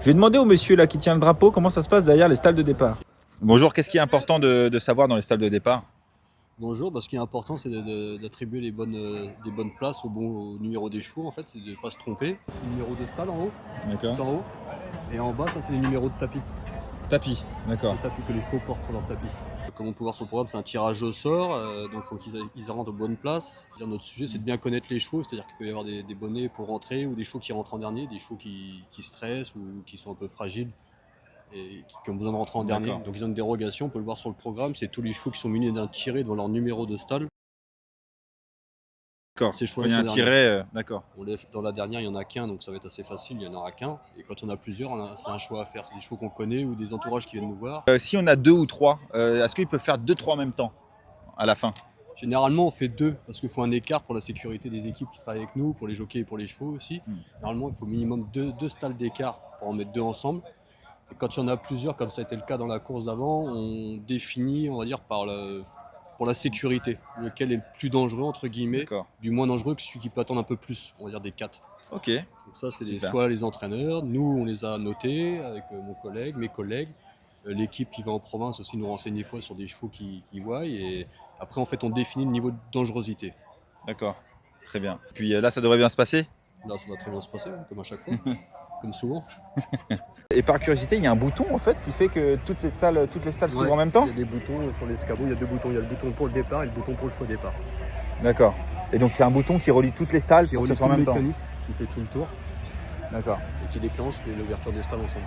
vais demander au monsieur là qui tient le drapeau comment ça se passe derrière les stalles de départ. Bonjour, qu'est-ce qui est important de savoir dans les stalles de départ? Bonjour, ce qui est important c'est d'attribuer des bonnes places au numéro des chevaux en fait, c'est de ne pas se tromper. C'est le numéro de stalle en haut, D'accord. tout en haut, et en bas ça c'est les numéros de tapis. Tapis, d'accord. Les tapis que les chevaux portent sur leur tapis. Comme on peut voir sur le programme, c'est un tirage au sort, donc il faut qu'ils rentrent aux bonnes places. Notre sujet c'est de bien connaître les chevaux, c'est-à-dire qu'il peut y avoir des bonnets pour rentrer ou des chevaux qui rentrent en dernier, des chevaux qui stressent ou qui sont un peu fragiles et qui ont besoin de rentrer en dernier. Donc ils ont une dérogation, on peut le voir sur le programme, c'est tous les chevaux qui sont munis d'un tiret devant leur numéro de stalle. D'accord, il y a un tiret, d'accord. Dans la dernière, il n'y en a qu'un, donc ça va être assez facile, il n'y en aura qu'un. Et quand il y en a plusieurs, c'est un choix à faire. C'est des chevaux qu'on connaît ou des entourages qui viennent nous voir. Si on a 2 ou 3, est-ce qu'ils peuvent faire 2-3 en même temps à la fin? Généralement, on fait 2, parce qu'il faut un écart pour la sécurité des équipes qui travaillent avec nous, pour les jockeys et pour les chevaux aussi. Normalement, il faut minimum 2 stalles d'écart pour en mettre 2 ensemble. Et quand il y en a plusieurs, comme ça a été le cas dans la course d'avant, on définit, on va dire, pour la sécurité, lequel est le plus dangereux, entre guillemets, du moins dangereux que celui qui peut attendre un peu plus, on va dire des 4. Ok. Donc ça, c'est soit les entraîneurs, nous on les a notés avec mes collègues, l'équipe qui va en province aussi nous renseigne des fois sur des chevaux qui voient, et après en fait on définit le niveau de dangerosité. D'accord, très bien. Puis là ça devrait bien se passer? Là ça va très bien se passer, comme à chaque fois, comme souvent. Et par curiosité, il y a un bouton en fait qui fait que toutes les stalles s'ouvrent en même temps? Il y a des boutons sur l'escabeau, il y a 2 boutons, il y a le bouton pour le départ et le bouton pour le faux départ. D'accord. Et donc c'est un bouton qui relie toutes les stalles pour que ce soit en même temps? Qui fait tout le tour. D'accord. Et qui déclenche l'ouverture des stalles ensemble.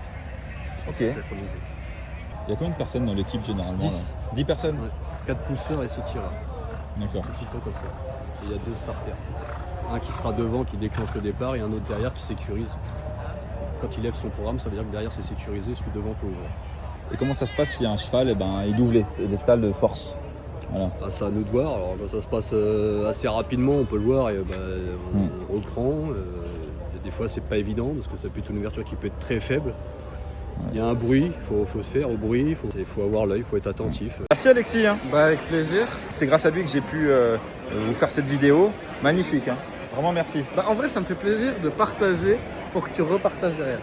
Ok. Il y a combien de personnes dans l'équipe généralement? 10. 10 personnes? Ouais. 4 pousseurs et 6 tireurs. D'accord. Un petit peu comme ça. Et il y a 2 starters. Un qui sera devant qui déclenche le départ et un autre derrière qui sécurise. Quand il lève son programme, ça veut dire que derrière c'est sécurisé, celui devant peut ouvrir. Et comment ça se passe si un cheval il ouvre les stalles de force? Voilà. C'est à nous de voir. Alors, ça se passe assez rapidement, on peut le voir et on reprend. Des fois c'est pas évident parce que ça peut être une ouverture qui peut être très faible. Il y a un bruit, il faut se faire au bruit, il faut avoir l'œil, il faut être attentif. Merci Alexis. Avec plaisir. C'est grâce à lui que j'ai pu vous faire cette vidéo. Magnifique. Vraiment merci. En vrai ça me fait plaisir de partager pour que tu repartages derrière.